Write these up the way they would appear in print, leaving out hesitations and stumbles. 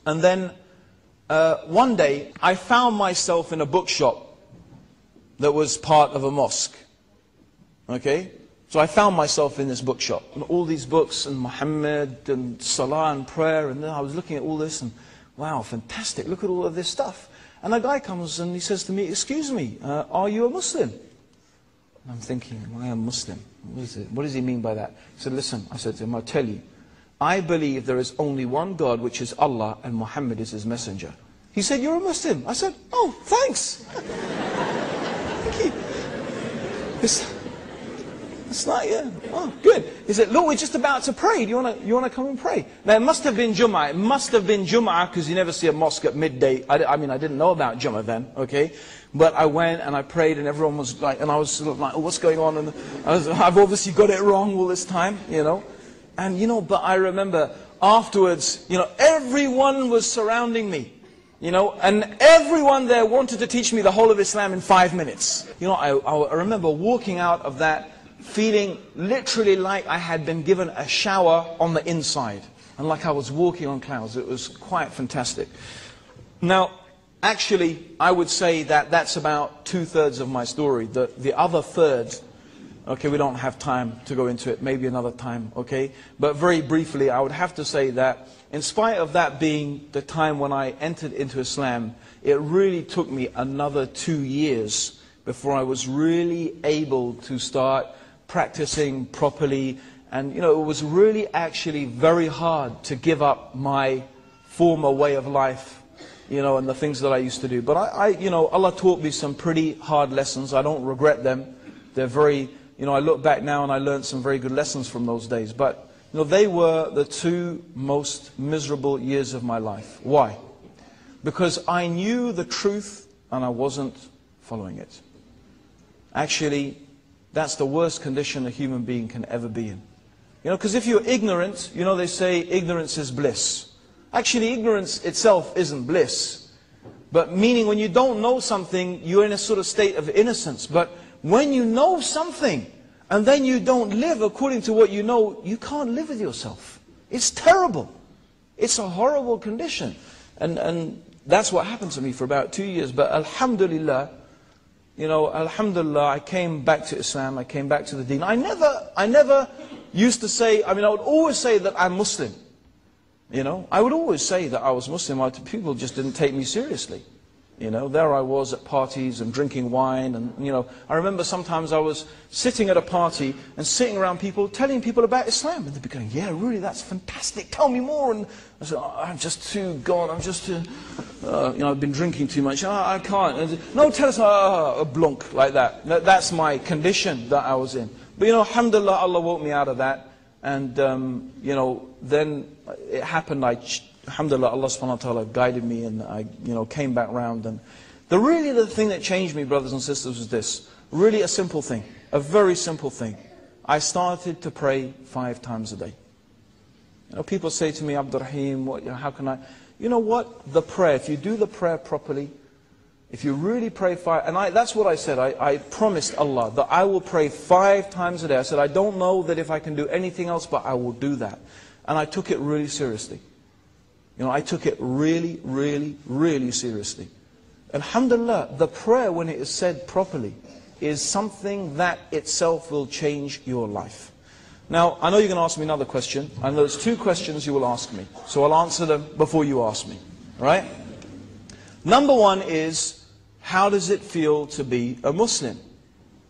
And then one day I found myself in a bookshop that was part of a mosque. Okay? So I found myself in this bookshop, and all these books, and Muhammad, and Salah, and prayer, and then I was looking at all this, and wow, fantastic, look at all of this stuff. And a guy comes and he says to me, excuse me, are you a Muslim? And I'm thinking, I am Muslim. What does he mean by that? He said, listen, I said to him, I'll tell you, I believe there is only one God, which is Allah, and Muhammad is his messenger. He said, you're a Muslim. I said, oh, thanks. Thank you. It's like, yeah, oh, good. He said, look, we're just about to pray. Do you want to come and pray? Now, it must have been Jum'ah. It must have been Jum'ah, because you never see a mosque at midday. I mean, I didn't know about Jum'ah then, okay? But I went and I prayed, and everyone was like, and I was sort of like, oh, what's going on? And I've obviously got it wrong all this time, you know? And, you know, but I remember afterwards, you know, everyone was surrounding me. You know, and everyone there wanted to teach me the whole of Islam in 5 minutes. You know, I remember walking out of that feeling literally like I had been given a shower on the inside. And like I was walking on clouds. It was quite fantastic. Now, actually, I would say that that's about 2/3 of my story. The other third, okay, we don't have time to go into it, maybe another time, okay? But very briefly, I would have to say that in spite of that being the time when I entered into Islam, it really took me another 2 years before I was really able to start practicing properly. And you know, it was really actually very hard to give up my former way of life, you know, and the things that I used to do. But you know, Allah taught me some pretty hard lessons. I don't regret them. They're very, you know, I look back now and I learned some very good lessons from those days. But you know, they were the 2 most miserable years of my life. Why? Because I knew the truth and I wasn't following it. Actually, that's the worst condition a human being can ever be in. You know, because if you're ignorant, you know, they say ignorance is bliss. Actually, ignorance itself isn't bliss. But meaning when you don't know something, you're in a sort of state of innocence. But when you know something, and then you don't live according to what you know, you can't live with yourself. It's terrible. It's a horrible condition. And that's what happened to me for about 2 years. But alhamdulillah, you know, alhamdulillah, I came back to Islam, I came back to the deen. I never used to say, I mean, I would always say that I'm Muslim. You know, I would always say that I was Muslim. People just didn't take me seriously. You know, there I was at parties and drinking wine, and you know, I remember sometimes I was sitting at a party and sitting around people, telling people about Islam, and they'd be going, yeah, really, that's fantastic, tell me more. And I said, oh, I'm just too gone, I'm just too, you know, I've been drinking too much, oh, I can't. And no, tell us, a blunk, like that. That's my condition that I was in. But you know, alhamdulillah, Allah woke me out of that, and you know, then it happened, alhamdulillah, Allah subhanahu wa ta'ala guided me, and I, you know, came back round. And the thing that changed me, brothers and sisters, was this. Really a simple thing. A very simple thing. I started to pray 5 times a day. You know, people say to me, Abdur Raheem, how can I? You know what? The prayer, if you do the prayer properly, if you really pray 5, and that's what I said. I promised Allah that I will pray 5 times a day. I said, I don't know that if I can do anything else, but I will do that. And I took it really seriously. You know, I took it really, really, really seriously. Alhamdulillah, the prayer, when it is said properly, is something that itself will change your life. Now, I know you're going to ask me another question, and there's 2 questions you will ask me. So I'll answer them before you ask me. Right? Number 1 is, how does it feel to be a Muslim?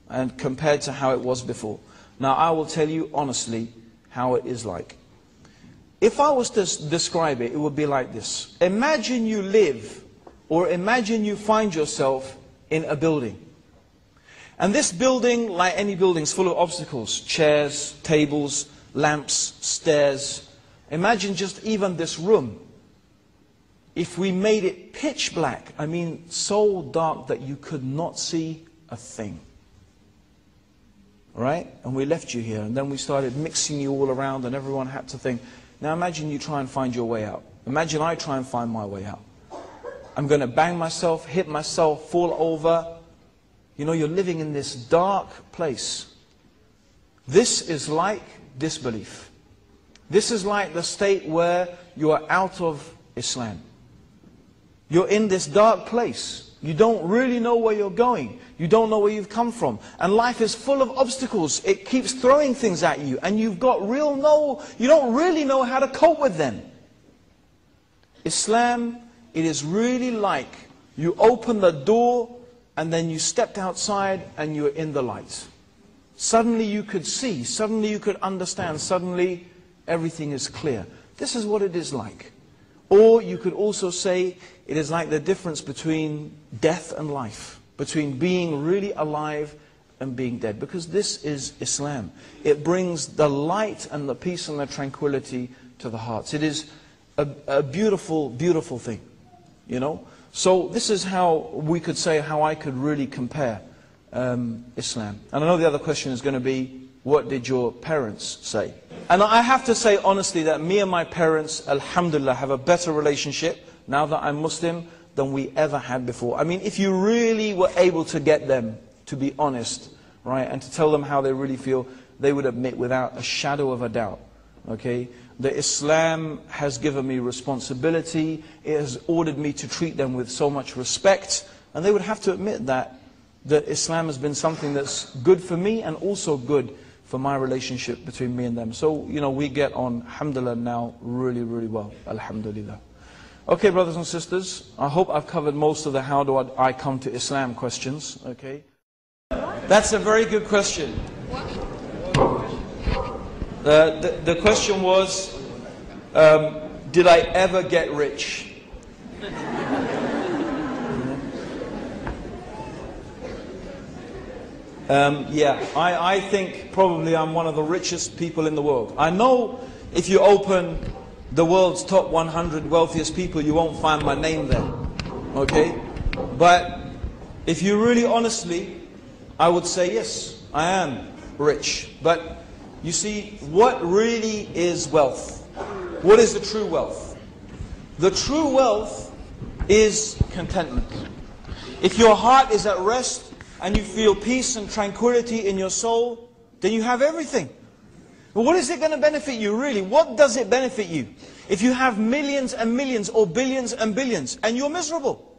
And compared to how it was before. Now, I will tell you honestly how it is like. If I was to describe it, it would be like this. Imagine you live, or imagine you find yourself in a building. And this building, like any building, is full of obstacles. Chairs, tables, lamps, stairs. Imagine just even this room. If we made it pitch black, I mean so dark that you could not see a thing. Right? And we left you here, and then we started mixing you all around, and everyone had to think. Now imagine you try and find your way out. Imagine I try and find my way out. I'm going to bang myself, hit myself, fall over. You know, you're living in this dark place. This is like disbelief. This is like the state where you are out of Islam. You're in this dark place. You don't really know where you're going. You don't know where you've come from. And life is full of obstacles. It keeps throwing things at you. And you don't really know how to cope with them. Islam, it is really like you open the door and then you stepped outside and you're in the light. Suddenly you could see, suddenly you could understand, suddenly everything is clear. This is what it is like. Or you could also say it is like the difference between death and life, between being really alive and being dead. Because this is Islam. It brings the light and the peace and the tranquility to the hearts. It is a beautiful, beautiful thing, you know. So this is how we could say, how I could really compare Islam. And I know the other question is going to be, what did your parents say? And I have to say honestly that me and my parents, alhamdulillah, have a better relationship now that I'm Muslim than we ever had before. I mean, if you really were able to get them to be honest, right, and to tell them how they really feel, they would admit without a shadow of a doubt, okay, that Islam has given me responsibility, it has ordered me to treat them with so much respect, and they would have to admit that Islam has been something that's good for me and also good for my relationship between me and them. So, you know, we get on, alhamdulillah, now really, really well, alhamdulillah. Okay, brothers and sisters, I hope I've covered most of the how do I come to Islam questions, okay? That's a very good question. The question was, did I ever get rich? Yeah, I think probably I'm one of the richest people in the world. I know if you open the world's top 100 wealthiest people, you won't find my name there, okay? But if you really honestly, I would say yes, I am rich. But you see, what really is wealth? What is the true wealth? The true wealth is contentment. If your heart is at rest and you feel peace and tranquility in your soul, then you have everything. But what is it going to benefit you really? What does it benefit you? If you have millions and millions or billions and billions and you're miserable,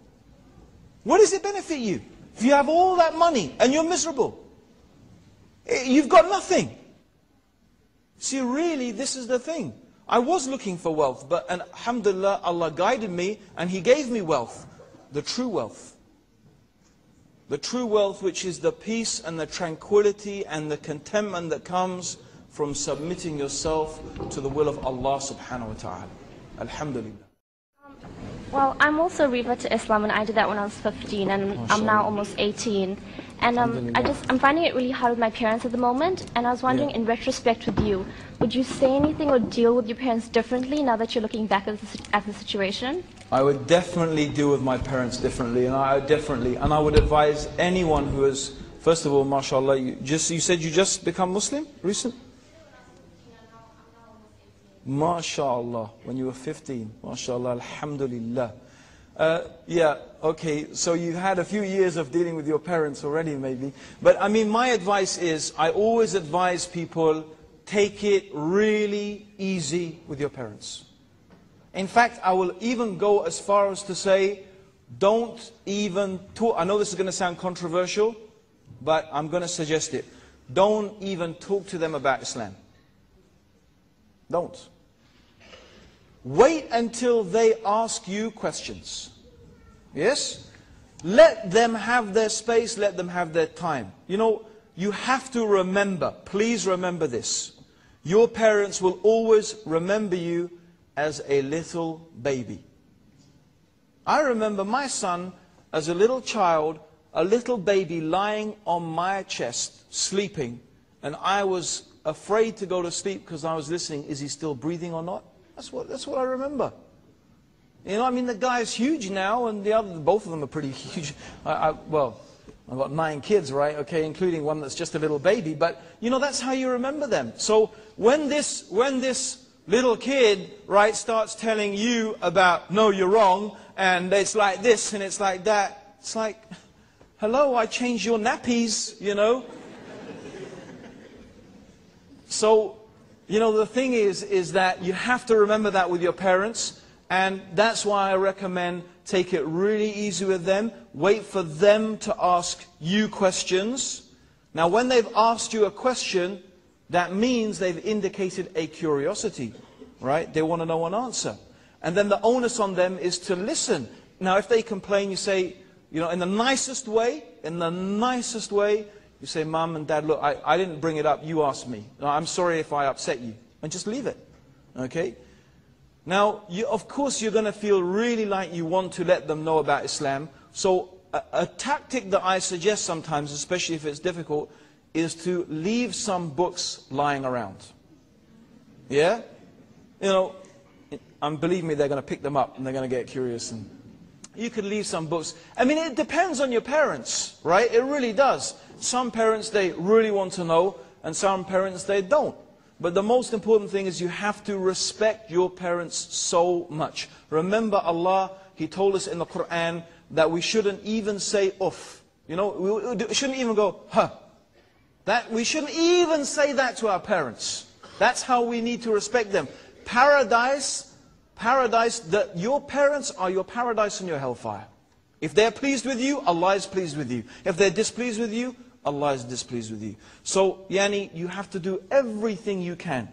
what does it benefit you? If you have all that money and you're miserable, you've got nothing. See, really, this is the thing. I was looking for wealth, but alhamdulillah, Allah guided me and He gave me wealth. The true wealth. The true wealth, which is the peace and the tranquility and the contentment that comes from submitting yourself to the will of Allah subhanahu wa ta'ala. Alhamdulillah. Well, I'm also a revert to Islam, and I did that when I was 15, and I'm now almost 18. And I'm finding it really hard with my parents at the moment, and I was wondering, in retrospect with you, would you say anything or deal with your parents differently now that you're looking back at the situation? I would definitely deal with my parents differently, and I would advise anyone who is, first of all, mashallah, you said you just become Muslim recent? MashaAllah, when you were 15, MashaAllah, Alhamdulillah. Yeah, okay, so you had a few years of dealing with your parents already maybe. But I mean, my advice is, I always advise people, take it really easy with your parents. In fact, I will even go as far as to say, don't even talk. I know this is going to sound controversial, but I'm going to suggest it. Don't even talk to them about Islam. Don't. Wait until they ask you questions. Yes? Let them have their space, let them have their time. You know, you have to remember, please remember this. Your parents will always remember you as a little baby. I remember my son as a little child, a little baby lying on my chest, sleeping, and I was afraid to go to sleep because I was listening, is he still breathing or not? That's what I remember. You know, I mean, the guy is huge now, and both of them are pretty huge. Well, I've got 9 kids, right? Okay, including one that's just a little baby. But you know, that's how you remember them. So when this little kid, right, starts telling you about, no, you're wrong, and it's like this and it's like that, it's like, hello, I changed your nappies, you know. So, you know, the thing is that you have to remember that with your parents, And that's why I recommend take it really easy with them. Wait for them to ask you questions. Now when they've asked you a question, that means they've indicated a curiosity, right? They want to know an answer. And then the onus on them is to listen. Now if they complain, you say, in the nicest way, you say, Mum and Dad, look, I didn't bring it up, you asked me. I'm sorry if I upset you. And just leave it, okay? Now, of course you're going to feel really like you want to let them know about Islam. So a tactic that I suggest sometimes, especially if it's difficult, is to leave some books lying around. Yeah? Believe me, they're going to pick them up and they're going to get curious. And you could leave some books. I mean, it depends on your parents, right? It really does. Some parents, they really want to know, and some parents, they don't. But the most important thing is you have to respect your parents so much. Remember Allah, He told us in the Qur'an that we shouldn't even say uff. We shouldn't even go, huh. We shouldn't even say that to our parents. That's how we need to respect them. Paradise, that your parents are your paradise and your hellfire. If they're pleased with you, Allah is pleased with you. If they're displeased with you, Allah is displeased with you. So, you have to do everything you can.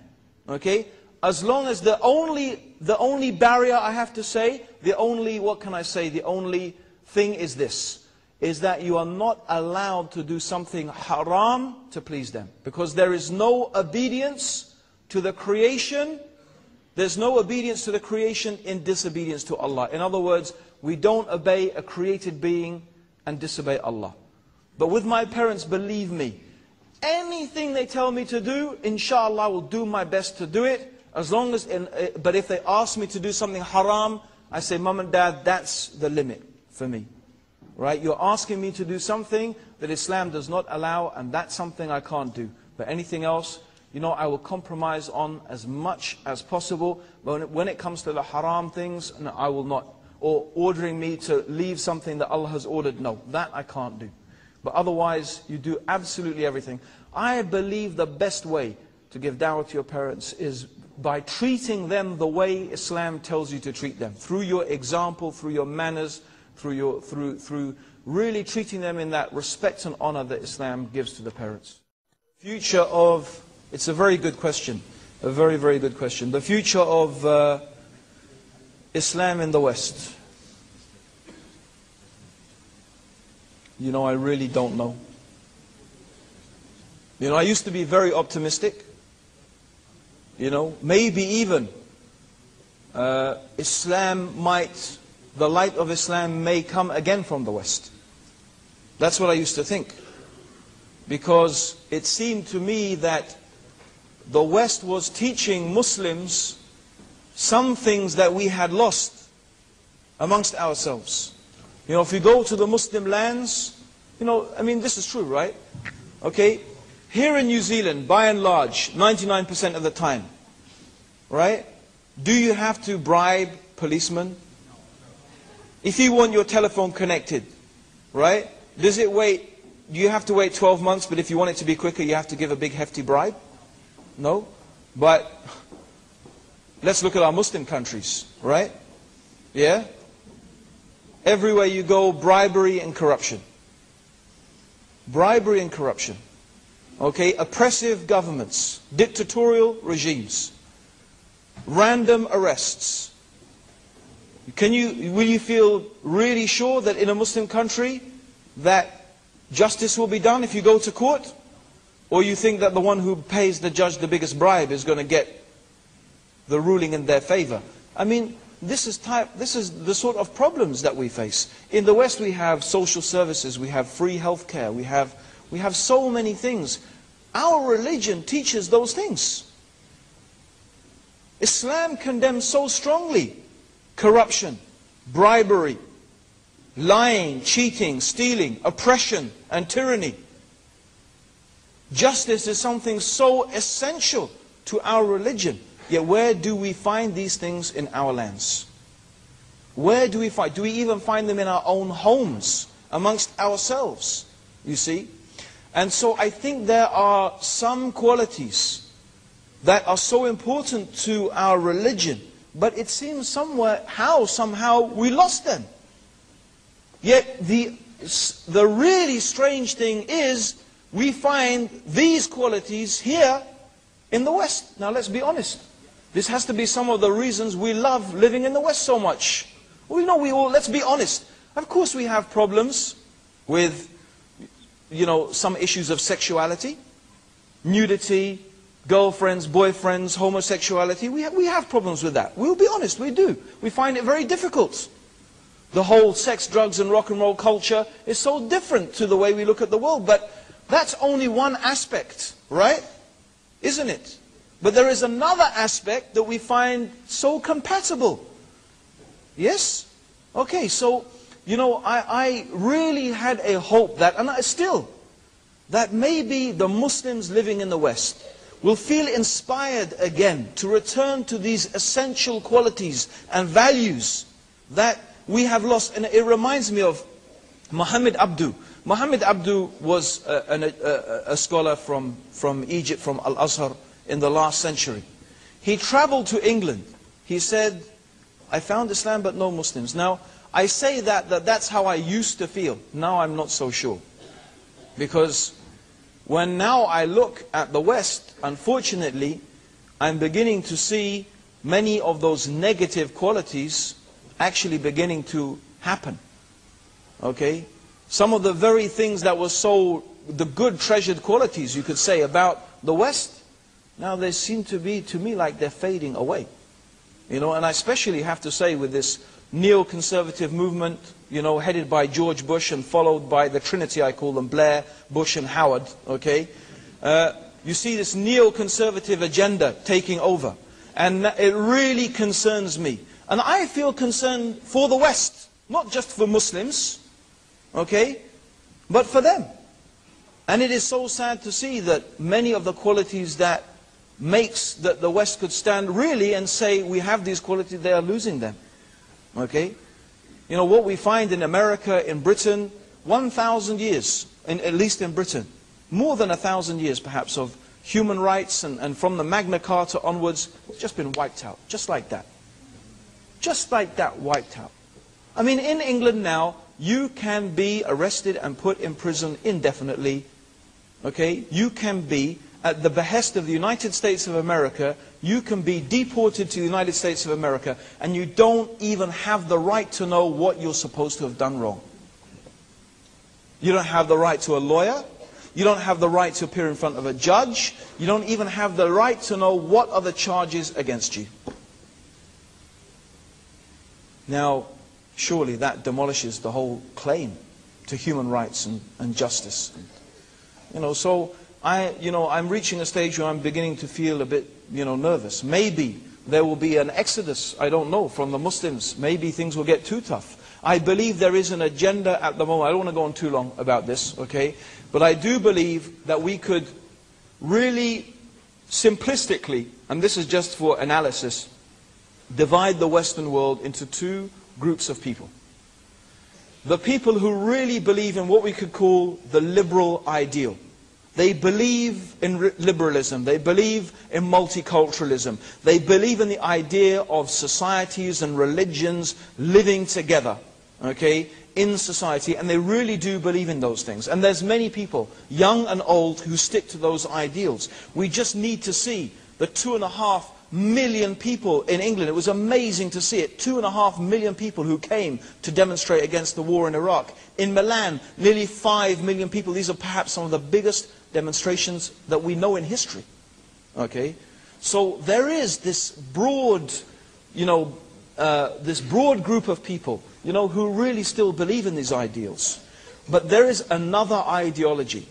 Okay? As long as the only barrier I have to say, the only thing is this, is that you are not allowed to do something haram to please them. Because there is no obedience to the creation, there's no obedience to the creation in disobedience to Allah. In other words, we don't obey a created being and disobey Allah. But with my parents, believe me, anything they tell me to do, inshallah, I will do my best to do it. But if they ask me to do something haram, I say, Mum and Dad, that's the limit for me. Right? You're asking me to do something that Islam does not allow, and that's something I can't do. But anything else, I will compromise on as much as possible. But when it comes to the haram things, no, I will not. Or ordering me to leave something that Allah has ordered, no, that I can't do. But otherwise, you do absolutely everything. I believe the best way to give da'wah to your parents is by treating them the way Islam tells you to treat them. Through your example, through your manners, through really treating them in that respect and honor that Islam gives to the parents. It's a very good question. A very, very good question. The future of Islam in the West. I really don't know. I used to be very optimistic. Maybe even the light of Islam may come again from the West. That's what I used to think. Because it seemed to me that the West was teaching Muslims some things that we had lost amongst ourselves. If you go to the Muslim lands, this is true, right? Okay, here in New Zealand, by and large, 99% of the time, right? Do you have to bribe policemen? If you want your telephone connected, right? Do you have to wait 12 months, but if you want it to be quicker, you have to give a big hefty bribe? No? But let's look at our Muslim countries, right? Yeah? Everywhere you go, bribery and corruption. Bribery and corruption. Okay? Oppressive governments, dictatorial regimes, random arrests. Will you feel really sure that in a Muslim country that justice will be done if you go to court? Or you think that the one who pays the judge the biggest bribe is going to get the ruling in their favor? This is the sort of problems that we face. In the West we have social services, we have free health care, we have so many things. Our religion teaches those things. Islam condemns so strongly corruption, bribery, lying, cheating, stealing, oppression and tyranny. Justice is something so essential to our religion. Yet where do we find these things in our lands? Where do we find? Do we even find them in our own homes, amongst ourselves? You see? And so I think there are some qualities that are so important to our religion but it seems somehow we lost them. Yet the really strange thing is we find these qualities here in the West. Now let's be honest. This has to be some of the reasons we love living in the West so much. Let's be honest. Of course we have problems with, some issues of sexuality, nudity, girlfriends, boyfriends, homosexuality. We have problems with that. We'll be honest, we do. We find it very difficult. The whole sex, drugs and rock and roll culture is so different to the way we look at the world. But that's only one aspect, right? Isn't it? But there is another aspect that we find so compatible. Yes? Okay, so, I really had a hope that, and that maybe the Muslims living in the West will feel inspired again to return to these essential qualities and values that we have lost. And it reminds me of Muhammad Abdur. Muhammad Abdur was a scholar from Egypt, from Al-Azhar in the last century. He traveled to England. He said, I found Islam but no Muslims. Now, I say that's how I used to feel. Now I'm not so sure. Because when now I look at the West, unfortunately, I'm beginning to see many of those negative qualities actually beginning to happen. Okay? Some of the very things that were the good treasured qualities, you could say, about the West, now they seem to be, to me, like they're fading away. And I especially have to say with this neoconservative movement, headed by George Bush and followed by the Trinity, I call them, Blair, Bush and Howard, okay? You see this neoconservative agenda taking over. And it really concerns me. And I feel concerned for the West, not just for Muslims, okay, but for them. And it is so sad to see that many of the qualities that makes that the West could stand really and say we have these qualities, they are losing them. Okay? What we find in America, in Britain, 1,000 years, at least in Britain, more than 1,000 years perhaps of human rights and from the Magna Carta onwards, it's just been wiped out, just like that. Just like that, wiped out. I mean, in England now, you can be arrested and put in prison indefinitely. Okay? You can be, at the behest of the United States of America, you can be deported to the United States of America, and you don't even have the right to know what you're supposed to have done wrong. You don't have the right to a lawyer. You don't have the right to appear in front of a judge. You don't even have the right to know what are the charges against you. Now, surely that demolishes the whole claim to human rights and justice. So I'm reaching a stage where I'm beginning to feel a bit, nervous. Maybe there will be an exodus, I don't know, from the Muslims. Maybe things will get too tough. I believe there is an agenda at the moment. I don't want to go on too long about this, okay? But I do believe that we could really simplistically, and this is just for analysis, divide the Western world into two groups of people. The people who really believe in what we could call the liberal ideal. They believe in liberalism. They believe in multiculturalism. They believe in the idea of societies and religions living together, okay, in society. And they really do believe in those things. And there's many people, young and old, who stick to those ideals. We just need to see the 2.5 million people in England. It was amazing to see it. 2.5 million people who came to demonstrate against the war in Iraq. In Milan, nearly 5 million people. These are perhaps some of the biggest demonstrations that we know in history. Okay? So there is this broad, this broad group of people, who really still believe in these ideals. But there is another ideology